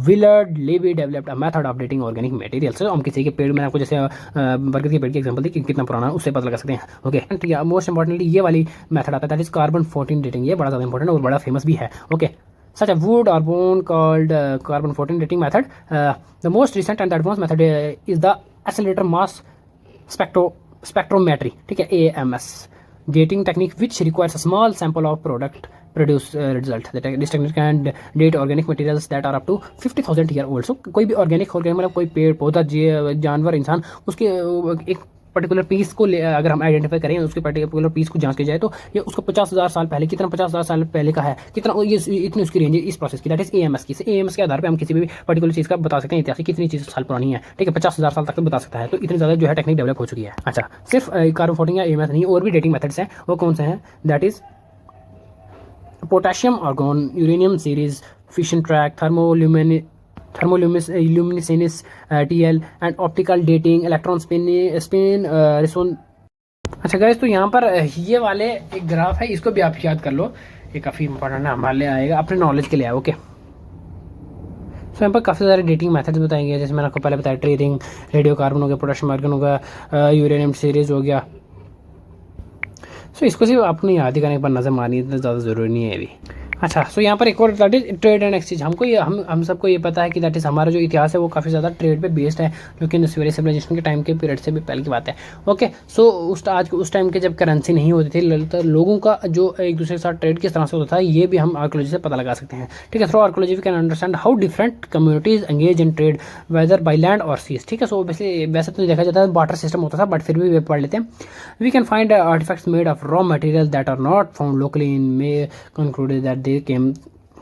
Willard Levy developed a method of dating organic materials। So हम किसी के पेड़ में, आपको जैसे बरगद के पेड़ की एग्जांपल दी कि कितना पुराना है उससे पता लगा सकते हैं, ओके। मोस्ट इंपॉर्टेंटली ये वाली मेथड आता है, दैट इज कार्बन 14 डेटिंग। ये बड़ा ज़्यादा इंपॉर्टेंट और बड़ा फेमस भी है, okay. Such a wood or bone called carbon 14 dating method. The most recent and advanced method is the accelerator mass spectrometry, ठीक है, AMS dating technique, which requires a small sample of produce result. This technique can date organic materials that are up to 50,000 year old। So कोई भी organic मतलब कोई पेड़ पौधा जानवर इंसान उसके एक पर्टिकुलर पीस को अगर हम आइडेंटिफाई करें, उसके पर्टिकुलर पीस को जांच की जाए तो ये उसको 50,000 साल पहले, कितना 50,000 साल पहले का है, कितना ये इतनी उसकी रेंज है इस प्रोसेस की, दैट इज AMS की। AMS के आधार पे हम किसी भी पर्टिकुलर चीज़ का बता सकते हैं इतिहास कितनी चीज़ साल पुरानी है, ठीक है। 50,000 साल तक तो बता सकता है, तो इतनी ज़्यादा जो है टेक्निक डेवलप हो चुकी है। अच्छा, सिर्फ कार्बन 14 या AMS नहीं, और भी डेटिंग मेथड्स हैं, वो कौन से हैं, that is potassium argon, uranium series, fission track, thermoluminescence TL and optical dating, electron spin resonance. अच्छा गाइस, तो यहाँ पर ये वाले एक ग्राफ है, इसको भी आप याद कर लो, ये काफ़ी इंपॉर्टेंट है हमारे लिए, आएगा अपने नॉलेज के लिए, ओके। सो यहाँ पर काफ़ी सारे डेटिंग मेथड्स बताएंगे, जैसे मैंने आपको पहले बताया, ट्री रिंग, रेडियो कार्बन हो गया, पोटेशियम आर्गन हो गया, यूरेनियम सीरीज हो गया। सो इसको सिर्फ अपनी याद ही करने पर नज़र मारनी इतना ज़्यादा ज़रूरी नहीं है अभी। अच्छा, सो यहाँ पर एक और that is trade and exchange. हमको ये हम सबको ये पता है कि दैट इज़ हमारा जो इतिहास है वो काफ़ी ज़्यादा ट्रेड पे बेस्ड है, जो कि इंडस्ट्रियल सिविलाइजेशन के टाइम के पीरियड से भी पहले की बात है। ओके, सो उस टाइम के जब करेंसी नहीं होती थी तो लोगों का जो एक दूसरे के साथ ट्रेड किस तरह से होता था ये भी हम आर्कोलॉजी से पता लगा सकते हैं। ठीक है, through archaeology we can understand how different communities engage in trade whether by land और सीज। ठीक है, सो वैसे तो देखा जाता है बार्टर सिस्टम होता था, बट फिर भी वे पढ़ लेते हैं। We can find artefacts made of raw material that are not found locally in may concluded that they came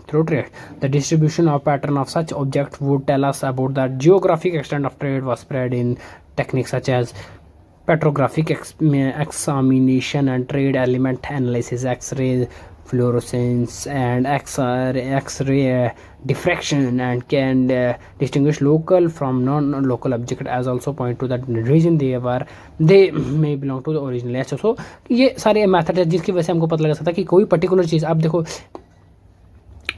through trade. The distribution or pattern of such objects would tell us about the geographic extent of trade was spread in techniques such as petrographic examination and trade element analysis, X-ray fluorescence and X-ray diffraction, and can distinguish local from non-local object, as also point to the region they may belong to the original. So ये सारे method है जिसकी वजह से हमको पता लगा सकता है कि कोई पर्टिकुलर चीज़, आप देखो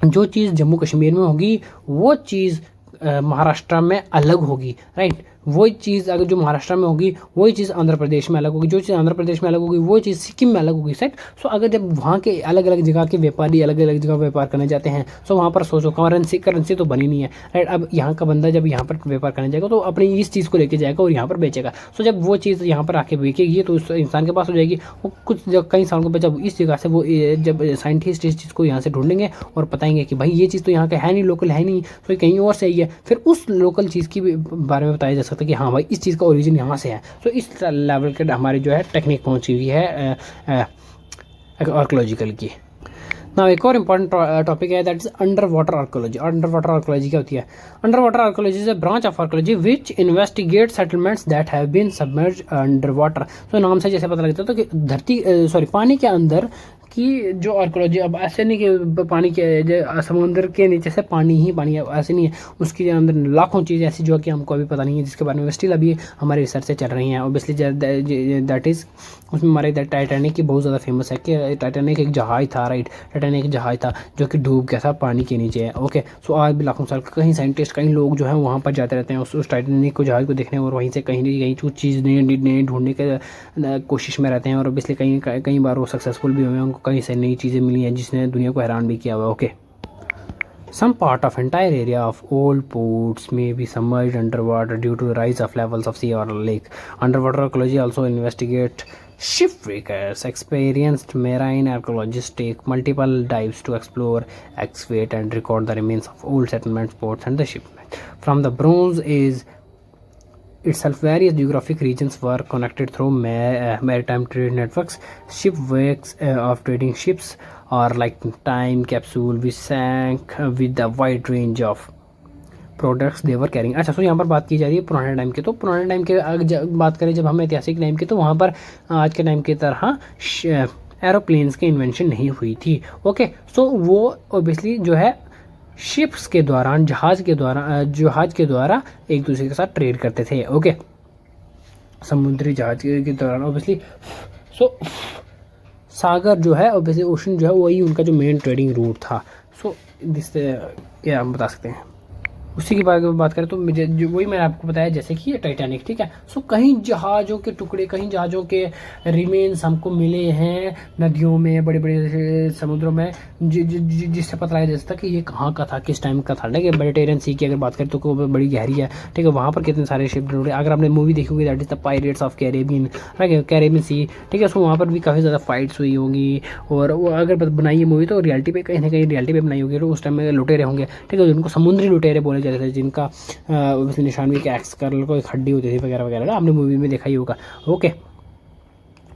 जो चीज़ जम्मू कश्मीर में होगी वो चीज़ महाराष्ट्र में अलग होगी, राइट। वही चीज़ अगर जो महाराष्ट्र में होगी वही चीज़ आंध्र प्रदेश में अलग होगी, जो चीज़ आंध्र प्रदेश में अलग होगी वो चीज़ सिक्किम में अलग होगी, राइट। सो अगर जब वहाँ के अलग अलग जगह के व्यापारी अलग अलग जगह व्यापार करने जाते हैं तो वहाँ पर सोचो करेंसी तो बनी नहीं है, राइट। अब यहाँ का बंदा जब यहाँ पर व्यापार करने जाएगा तो अपनी इस चीज़ को लेके जाएगा और यहाँ पर बेचेगा। सो जब वो चीज़ यहाँ पर आके बिकेगी तो उस इंसान के पास हो जाएगी। वो कई सालों के बाद जब इस जगह से वो जब साइंटिस्ट इस चीज़ को यहाँ से ढूंढेंगे और बताएंगे कि भाई ये चीज़ तो यहाँ का है नहीं, लोकल है नहीं, तो कहीं और से ही है, फिर उस लोकल चीज़ की बारे में बताया जा सकता है कि हाँ भाई इस चीज़ का ओरिजिन यहाँ से है। तो इस लेवल के हमारी जो है टेक्निक पहुँची हुई है आर्कोलॉजिकल की। ना एक और इम्पॉर्टेंट टॉपिक है that is under water archaeology. Under water archaeology क्या होती है? Under water archaeology is a branch of archaeology which investigate settlements that have been submerged underwater. तो नाम से जैसे पता लगता है तो कि धरती पानी के अंदर की जो आर्कोलॉजी, अब ऐसे नहीं कि पानी के समुद्र के नीचे से पानी ही पानी है, ऐसे नहीं है। उसके अंदर लाखों चीज़ें ऐसी जो कि हमको अभी पता नहीं है, जिसके बारे में स्टिल अभी हमारी रिसर्च से चल रही हैं। ऑब्वियसली दैट इज़ उसमें हमारे टाइटैनिक की बहुत ज़्यादा फेमस है कि टाइटैनिक एक जहाज़ था, राइट। टाइटैनिक एक जहाज़ था जो कि डूब गया था पानी के नीचे है। ओके, सो आज भी लाखों साल कहीं साइंटिस्ट कई लोग जो हैं वहाँ पर जाते रहते हैं उस टाइटैनिक को जहाज़ को देखने, और वहीं से कहीं ना कहीं कुछ चीज़ नई ढूंढने के कोशिश में रहते हैं। और ऑब्वियसली कई बार वो सक्सेसफुल भी हुए हैं, उनको कहीं से नई चीज़ें मिली हैं जिसने दुनिया को हैरान भी किया हुआ। Okay, some part of entire area of old ports may be submerged underwater due to the rise of levels of sea or lake. Underwater archaeology also investigate shipwreckers. Experienced marine archaeologists take multiple dives to explore, excavate and record the remains of old settlements, ports and the shipwrecks. From the Bronze Age itself, various geographic regions were connected through maritime trade networks. Shipwrecks of trading ships are like time capsule which sank with a wide range of products they were carrying. अच्छा, so यहाँ पर बात की जा रही है पुराने time की। तो पुराने टाइम के बात करें जब हम ऐतिहासिक टाइम की, तो वहाँ पर आज के टाइम की तरह एरोप्लेन्स की इन्वेंशन नहीं हुई थी। ओके, सो वो ऑब्वियसली जो है शिप्स के दौरान जहाज़ के द्वारा एक दूसरे के साथ ट्रेड करते थे। ओके, समुद्री जहाज के दौरान ऑब्वियसली सो सागर जो है ऑब्वियसली ओशन जो है वही उनका जो मेन ट्रेडिंग रूट था। सो जिससे ये हम बता सकते हैं। उसी की बात करें तो मुझे वही मैंने आपको बताया जैसे कि ये टाइटैनिक, ठीक है। सो कहीं जहाज़ों के टुकड़े, कहीं जहाज़ों के रिमेन्स हमको मिले हैं नदियों में, बड़े बड़े समुद्रों में, जिससे पता लगा जा सकता है कि ये कहाँ का था, किस टाइम का था। ठीक है, मेडिटेरियन सी की अगर बात करें तो बड़ी गहरी है, ठीक है। वहाँ पर कितने सारे शिप ढूंढे, अगर आपने मूवी देखी होगी that is the pirates of Caribbean sea, ठीक है। सो वहाँ पर भी काफ़ी ज़्यादा फाइट्स हुई होंगी, और वो अगर बनाई है मूवी तो रियलिटी पे कहीं ना कहीं रियलिटी पे बनाई होगी। तो उस टाइम में लुटेरे होंगे, ठीक है, जिनको समुद्री लुटेरे बोले जाते थे, जिनका निशान भी एक्स कर को एक हड्डी होती थी वगैरह वगैरह, आपने मूवी में देखा ही होगा। ओके,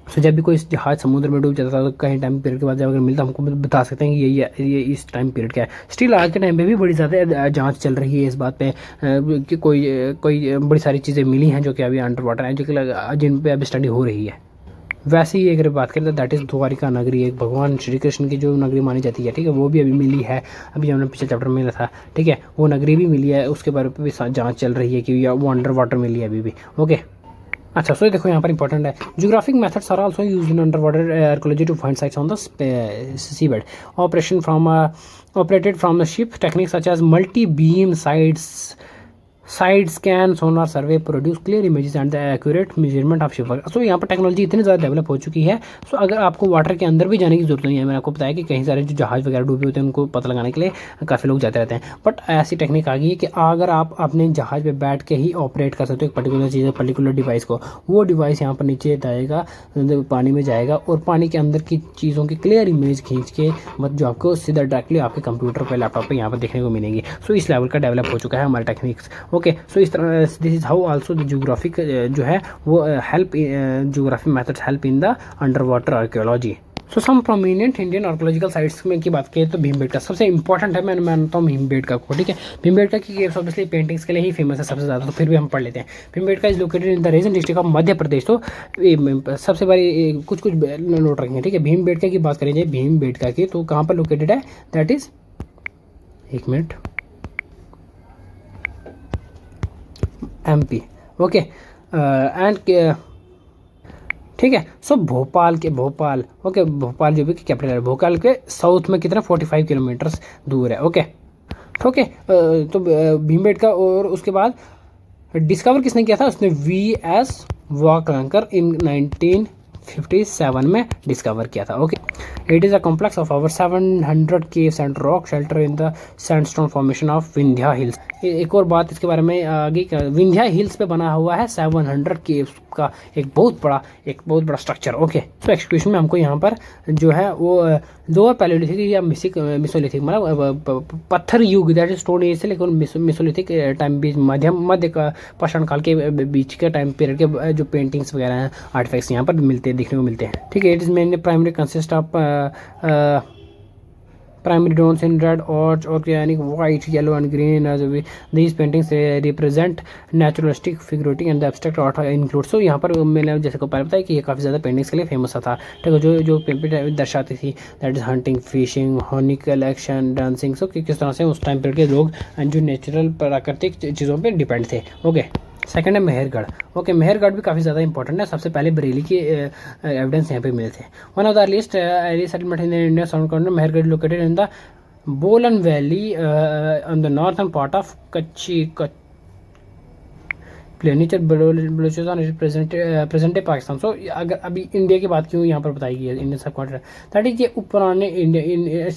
सो जब भी कोई जहाज समुद्र में डूब जाता था तो कहीं टाइम पीरियड के बाद जब अगर मिलता हमको बता सकते हैं कि ये इस टाइम पीरियड का है। स्टिल आज के टाइम पे भी बड़ी ज़्यादा जांच चल रही है इस बात पे कि कोई बड़ी सारी चीज़ें मिली हैं जो कि अभी अंडर वाटर हैं, जो कि जिन पे अभी स्टडी हो रही है। वैसे ही अगर बात करें तो दैट इज़ द्वारिका नगरी, एक भगवान श्री कृष्ण की जो नगरी मानी जाती है, ठीक है, वो भी अभी मिली है। अभी हमने पिछले चैप्टर में था, ठीक है, वो नगरी भी मिली है, उसके बारे में भी जांच चल रही है कि वो अंडर वाटर मिली है अभी भी। ओके, अच्छा, सो देखो यहाँ पर इंपॉर्टेंट है, geographic methods are also used in under water archaeology to find sites on the seabed. Operated from the ship, techniques such as multi beam sites side scan sonar survey produce clear images and the accurate measurement of ship. So यहाँ पर technology इतनी ज़्यादा develop हो चुकी है, सो अगर आपको water के अंदर भी जाने की जरूरत नहीं है। मैंने आपको बताया कि कहीं सारे जो जहाज वगैरह डूबे होते हैं उनको पता लगाने के लिए काफ़ी लोग जाते रहते हैं, बट ऐसी टेक्निक आ गई है कि अगर आप अपने जहाज पे बैठ के ही ऑपरेट कर सकते हो एक पर्टिकुलर चीज़, पर्टिकुलर डिवाइस को, वो डिवाइस यहाँ पर नीचे जाएगा, पानी में जाएगा और पानी के अंदर की चीज़ों की क्लियर इमेज खींच के मतलब जो आपको सीधा डायरेक्टली आपके कंप्यूटर पर, लैपटॉप पर यहाँ पर देखने को मिलेंगी। सो इस लेवल का डेवलप हो चुका है हमारा टेक्निक्स। ओके, सो इस तरह this is how also the geographic जो है वो help geography methods help in the underwater archaeology. So some prominent Indian archaeological sites में की बात करें तो भीमबेटका सबसे इंपॉर्टेंट है। मैं मानता हूँ भीमबेटका को, ठीक है। भीमबेटका की केव्स ऑब्वियसली पेंटिंग्स के लिए ही फेमस है सबसे ज़्यादा, तो फिर भी हम पढ़ लेते हैं। Bhimbetka is located in the region district of Madhya Pradesh. तो सबसे बड़ी कुछ नोट रखेंगे, ठीक है। भीमबेटका की बात करें जाए भीमबेटका की, तो कहाँ पर लोकेटेड है, दैट इज, एक मिनट, MP। ओके, एंड ठीक है। सो भोपाल ओके, भोपाल जो भी कैपिटल है, भोपाल के साउथ में कितना 45 किलोमीटर्स दूर है। ओके, ओके, तो भीमबेटका, और उसके बाद डिस्कवर किसने किया था, उसने VS वाकलंकर इन 1957 में डिस्कवर किया था। Okay, it is a complex of over 700 caves and rock shelter in the sandstone formation of Vindhya hills. एक और बात इसके बारे में आगे, विंध्या हिल्स पे बना हुआ है 700 केव्स का एक बहुत बड़ा स्ट्रक्चर। ओके, तो एक्सक्यूशन में हमको यहाँ पर जो है वो लोअर पैलियोलिथिक या मिसोलिथिक मतलब पत्थर युग, दैट इज स्टोन एज से लेकिन मिसोलिथिक टाइम बीच मध्य का पाषाण काल के बीच के टाइम पीरियड के जो पेंटिंग्स वगैरह हैं, आर्टिफैक्ट्स यहाँ पर देखने को मिलते हैं, ठीक है। It is mainly primary consist of primary tones in red, orange, organic, white, yellow and green. As these paintings represent naturalistic figurative and the abstract art include। so यहाँ पर मैंने जैसे को पहले बताया कि ये काफ़ी ज़्यादा पेंटिंग्स के लिए फेमस था, ठीक है। जो पेंटिंग दर्शाती थी, that is hunting, fishing, honey collection, dancing. So किस तरह से उस टाइम पीरियड के लोग जो नेचुरल प्राकृतिक चीज़ों पर डिपेंड थे। ओके, सेकंड है मेहरगढ़। ओके, मेहरगढ़ भी काफ़ी ज़्यादा इंपॉर्टेंट है। सबसे पहले बरेली के एविडेंस यहाँ पे मिले थे। One of the earliest area settlement in India south corner, Mehrgarh located in the Bolan valley on the northern part of Kachhi plain Balochistan present Pakistan. So अगर अभी इंडिया की बात क्यों यहाँ पर बताई गई है, इंडियन सब कॉन्टिनेंट, दैट इज ये पुराने इंडिया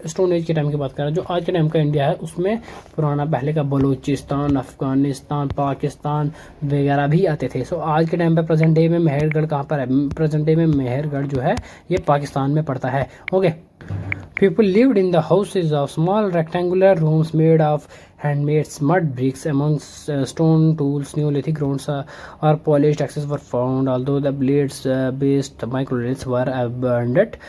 स्टोन एज के टाइम की बात कर रहा है। जो आज के टाइम का इंडिया है उसमें पुराना पहले का बलूचिस्तान, अफगानिस्तान, पाकिस्तान वगैरह भी आते थे। सो आज के टाइम पे प्रेजेंट डे में मेहरगढ़ कहाँ पर है, प्रेजेंट डे में मेहरगढ़ जो है ये पाकिस्तान में पड़ता है। Okay, people lived in the houses of small rectangular rooms made of handmade mud bricks. Among stone tools, Neolithic grounds or polished axes were found, although the blades based microliths were abundant.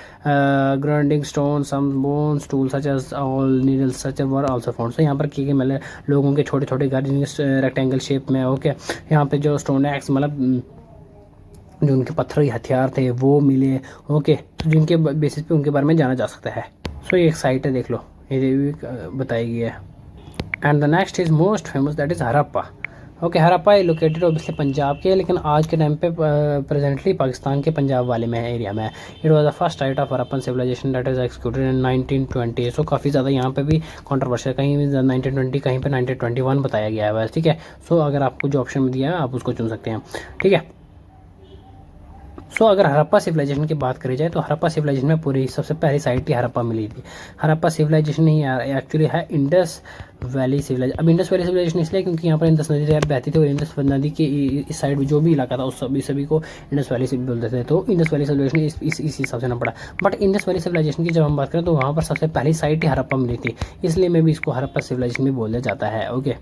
Grinding stones, some bones tools such as awl needles such were also found। so यहाँ पर की मतलब लोगों के छोटे छोटे घर rectangle shape में। ओके, यहाँ पे जो स्टोन एक्स मतलब जो उनके पत्थरी हथियार थे वो मिले। ओके, तो जिनके बेसिस पे उनके बारे में जाना जा सकता है। सो ये एक साइट है, देख लो, ये भी बताई गई है। And the next is most famous, that is Harappa. Okay, Harappa located obviously Punjab के, लेकिन आज के टाइम पे प्रेजेंटली पाकिस्तान के पंजाब वाले में एरिया में है। It was the first site of Harappan civilization that is excavated in 1920। So काफ़ी ज़्यादा यहाँ पे भी कॉन्ट्रोवर्शियल, कहीं 1920 कहीं पे 1921 बताया गया है बस, ठीक है। सो अगर आपको जो ऑप्शन में दिया है आप उसको चुन सकते हैं, ठीक है। सो अगर हड़प्पा सिविलाइजेशन की बात करी जाए तो हड़प्पा सिविलाइजेशन में पूरी सबसे पहली साइट ही हड़प्पा मिली थी। हड़प्पा सिविलाइजेशन ही एक्चुअली है इंडस वैली सिविलाइजेशन। अब इंडस वैली सिविलाइजेशन इसलिए क्योंकि यहाँ पर इंडस नदी बहती थी और इंडस नदी के इस साइड जो भी इलाका था उस सभी को इंडस वैली बोलते थे, तो इंडस वैली सिविलाइजेशन इस हिसाब से ना पड़ा। बट इंडस वैली सिविलाइजेशन की जब हम बात करें तो वहाँ पर सबसे पहली साइट ही हड़प्पा मिली थी, इसलिए मैं भी इसको हड़प्पा सिविलाइजेशन भी बोला जाता है। ओके,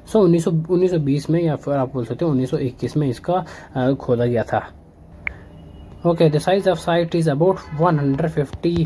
सो 1920 में या फिर आप बोल सकते हो 1921 में इसका खोदा गया था। Okay, the size of site is about 150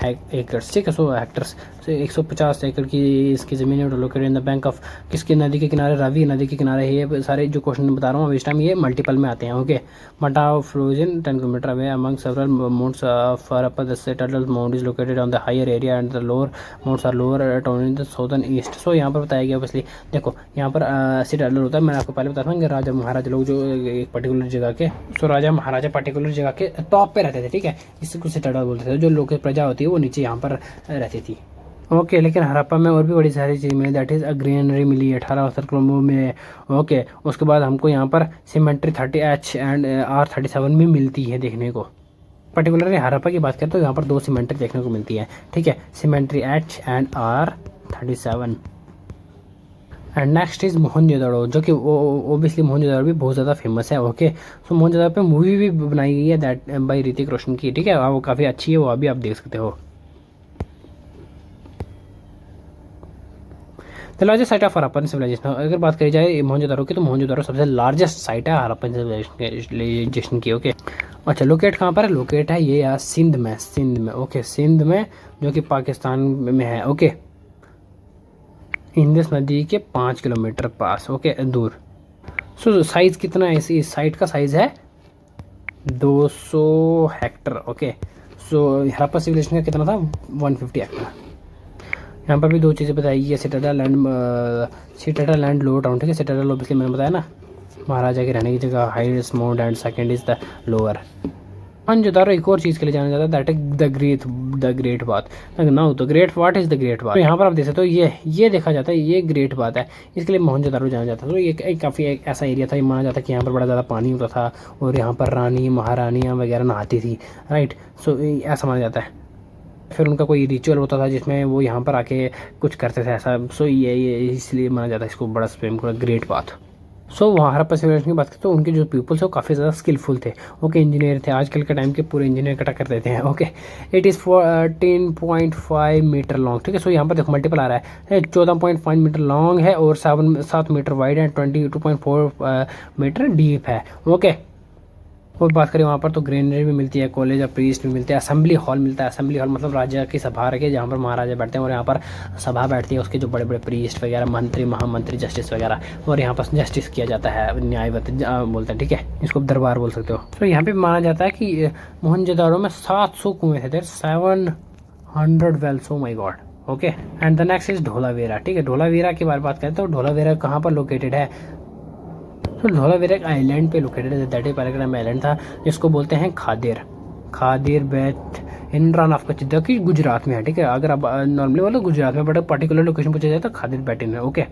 acres, ठीक है। 100 हेक्टर्स से 150 एकड़ की इसकी ज़मीन है located in the bank of, किसकी नदी के किनारे, रावी नदी के किनारे। ये सारे जो क्वेश्चन बता रहा हूँ इस टाइम ये मल्टीपल में आते हैं। ओके, मटा फ्रोजन 10 kilometre away among several mounds for upper the turtle mound is located on the higher area and the lower mounds are lower town in the southern east. So यहाँ पर बताया गया ऑब्वियसली, देखो यहाँ पर सिटाडल होता है। मैंने आपको पहले बताया था कि राजा महाराजा लोग जो एक पर्टिकुलर जगह के, सो राजा महाराजा पर्टिकुलर जगह के टॉप पे रहते थे, ठीक है। इसको सिटाडल बोलते थे। जो लोग प्रजा होती है वो नीचे यहाँ पर रहती थी। ओके, लेकिन हड़प्पा में और भी बड़ी सारी चीज़ मिली, दैट इज़ अ ग्रेनरी मिली 18 में। ओके, उसके बाद हमको यहाँ पर सीमेंट्री 30H एंड R37 भी मिलती है देखने को। पर्टिकुलरली हड़प्पा की बात करें तो यहाँ पर 2 सीमेंट्री देखने को मिलती है, ठीक है, symmetry H and R37। And next is Mohenjodaro, जो कि ओबियसली मोहनजोदड़ो भी बहुत ज़्यादा फेमस है। ओके, सो मोहनजोदड़ो पे मूवी भी बनाई गई है दैट बाई ऋतिक रोशन की, ठीक है, वो काफ़ी अच्छी है, वो अभी आप देख सकते हो। The largest site of Harappan civilisation, अगर बात करी जाए मोहनजोदड़ो की, तो मोहनजोदड़ो सबसे लार्जेस्ट साइट है हड़प्पन सिविलाइजेशन की। ओके, अच्छा, लोकेट कहाँ पर है? लोकेट है ये यार सिंध में, सिंध में। ओके, सिंध में, जो कि पाकिस्तान में है। ओके, इंडस नदी के 5 किलोमीटर पास, ओके, दूर। सो साइज कितना है इस साइट का? साइज है 200 हेक्टर। ओके, सो हड़प्पा सिविलाइजेशन का कितना था? 150 हेक्टर। यहाँ पर भी 2 चीज़ें बताई गई है, सिटाडेल लैंड लो टाउन, ठीक है, सिटाडेल ऑब्वियसली मैंने बताया ना, महाराजा के रहने की जगह, highest mount and second is the lower. Mohenjodaro एक और चीज़ के लिए जाना जाता है, दैट इज द ग्रेट बात। Now the great what is the great बात। तो यहाँ पर आप देख सकते हो, ये देखा जाता है, ये ग्रेट बात है, इसके लिए मोहनजोदड़ो जाना जाता है। तो ये काफ़ी एक ऐसा एरिया था, ये माना जाता है कि यहाँ पर बड़ा ज़्यादा पानी होता था और यहाँ पर रानी महारानियाँ वगैरह नहाती थी, राइट। सो ऐसा माना जाता है। फिर उनका कोई रिचुअल होता था जिसमें वो यहाँ पर आके कुछ करते थे ऐसा। सो ये इसलिए माना जाता है इसको बड़ा स्पेम को ग्रेट बात। सो वहाँ हड़प्पा सिविलाइजेशन की बात करें तो उनके जो पीपल्स है वो काफ़ी ज़्यादा स्किलफुल थे। ओके, इंजीनियर थे, आजकल के टाइम के पूरे इंजीनियर का टक्कर देते हैं। Okay, it is 14.5 metre long, ठीक है। सो यहाँ पर देखो मल्टीपल आ रहा है, 14.5 मीटर लॉन्ग है और 7 मीटर वाइड है, 22.4 मीटर डीप है। ओके, और बात करें वहाँ पर तो ग्रेनरी भी मिलती है, कॉलेज ऑफ प्रीस्ट भी मिलते हैं, असेंबली हॉल मिलता है। असेंबली हॉल मतलब राजा की सभा रखे जहाँ पर महाराजा बैठते हैं और यहाँ पर सभा बैठती है, उसके जो बड़े बड़े प्रीस्ट वगैरह, मंत्री, महामंत्री, जस्टिस वगैरह, और यहाँ पर जस्टिस किया जाता है, न्यायवत बोलते हैं, ठीक है, इसको दरबार बोल सकते हो। तो यहाँ पर माना जाता है कि मोहनजोदड़ो में 700 कुएँ थे, 700 wells, oh my God. Okay, and the next is Dholavira, ठीक है। धोलावीरा की बात करें तो धोलावीरा कहाँ पर लोकेटेड है? तो धोलावीरा एक आइलैंड पे लोकेटेड है, दैट इज पैराग्राम आइलैंड था, जिसको बोलते हैं खादिर बेट इन रन ऑफ कच्छ, जो कि गुजरात में है, ठीक है। अगर आप नॉर्मली बोलो गुजरात में, बट पर्टिकुलर लोकेशन पूछा जाए तो खादिर बेट इन है। ओके,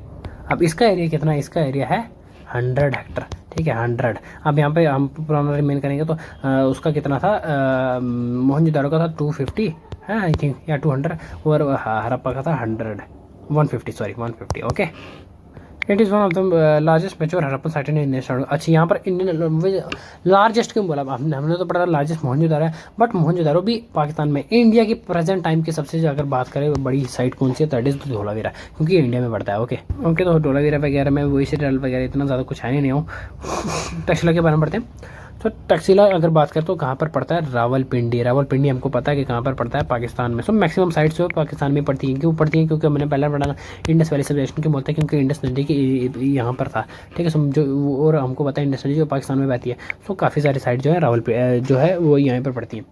अब इसका एरिया कितना है? इसका एरिया है 100 हेक्टर, ठीक है, 100। अब यहाँ पे हम पुराना रिमेन करेंगे तो उसका कितना था? मोहनजोदड़ो का था 250 है आई थिंक, या 200, और हड़प्पा का था 150। Okay, it is one of the largest mature Harappan site in Indian. अच्छा, यहाँ पर इंडियन लार्जेस्ट क्यों बोला? हमने तो पढ़ा लार्जेस्ट मोहनजोदड़ो है, बट मोहनजोदड़ो भी पाकिस्तान में, इंडिया की प्रेजेंट टाइम की सबसे अगर बात करें बड़ी साइट कौन सी है, दैट इज धोलावीरा, क्योंकि इंडिया में पड़ता है। ओके, तो धोलावीरा वगैरह में वही से वगैरह इतना ज़्यादा कुछ है नहीं हूँ। तक्षशिला के बारे में पढ़ते हैं। तो तक्षशिला अगर बात करें तो कहाँ पर पड़ता है? रावलपिंडी हमको पता है कि कहाँ पर पड़ता है, पाकिस्तान में। सो मैक्सिमम साइट्स जो पाकिस्तान में पड़ती हैं। क्यों पड़ती हैं? क्योंकि मैंने पहले पढ़ा इंडस वैली सिविलाइजेशन क्यों बोलते हैं, क्योंकि इंडस नदी की यहाँ पर था, ठीक है। सो जो, और हमको पता है इंडस नदी जो पाकिस्तान में बहती है। सो काफ़ी सारी साइट जो है जो है वो यहाँ पर पड़ती हैं।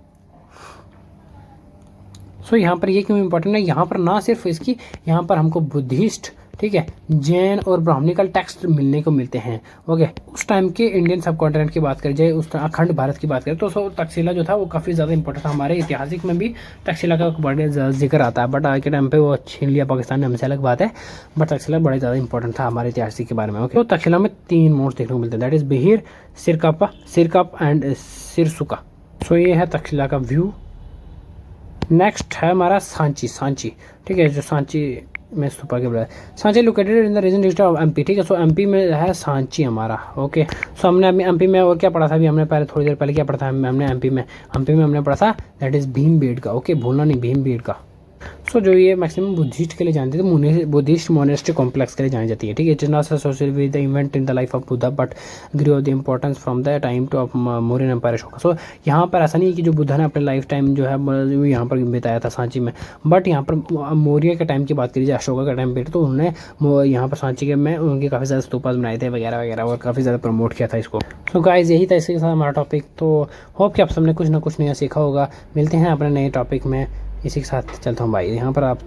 सो यहाँ पर ये क्यों इम्पोर्टेंट है? यहाँ पर ना सिर्फ इसकी, यहाँ पर हमको बुद्धिस्ट, ठीक है, जैन और ब्राह्मणिकल टेक्स्ट मिलने को मिलते हैं। ओके, उस टाइम के इंडियन सब कॉन्टिनेंट की बात करी जाए, उस अखंड भारत की बात करें तो तक्षशिला जो था वो काफ़ी ज़्यादा इंपॉर्टेंट था। हमारे ऐतिहासिक में भी तक्षशिला का बड़े जिक्र आता है, बट आज के टाइम पे वो छीन लिया पाकिस्तान ने हमसे, अलग बात है, बट तक्षशिला बड़े ज़्यादा इंपॉर्टेंट था हमारे ऐतिहासिक के बारे में। ओके, तो तक्षशिला में 3 मोड्स देखने को मिलते हैं, दैट इज बिहिर, सिरकप एंड सिरसुका। सो ये है तक्षशिला का व्यू। नेक्स्ट है हमारा सांची, ठीक है, जो सांची में स्तूपा के बड़ा Sanchi located in the region district of MP, ठीक है। सो एमपी में है सांची हमारा। ओके, सो हमने अभी एमपी में और क्या पढ़ा था? अभी हमने पहले थोड़ी देर पहले क्या पढ़ा था? हमने एमपी में हमने पढ़ा था दैट इज भीमबेटका। ओके, भूलना नहीं, भीमबेटका। सो जो ये मैक्सिमम बुद्धिस्ट के लिए जानते थे, बुद्धिस्ट मोनेस्ट्री कॉम्प्लेक्स के लिए जानी जाती है, ठीक है। It is not associated with the event in the life of Buddha but grow the importance from the time to of Mauryan empire Ashoka. So यहाँ पर ऐसा नहीं है कि जो बुद्धा ने अपने लाइफ टाइम जो है यहाँ पर बिताया था सांची में, बट यहाँ पर मौर्य के टाइम की बात करी जाए, अशोका का टाइम पे, तो उन्होंने यहाँ पर सांची के में उनके काफ़ी ज़्यादा स्तूपास बनाए थे वगैरह वगैरह, और काफ़ी ज़्यादा प्रमोट किया था इसको। सो गाइस, यही था इसके साथ हमारा टॉपिक। तो होप कि आप सबने कुछ ना कुछ नया सीखा होगा। मिलते हैं अपने नए टॉपिक में, इसी के साथ चलता हूँ भाई। यहाँ पर आप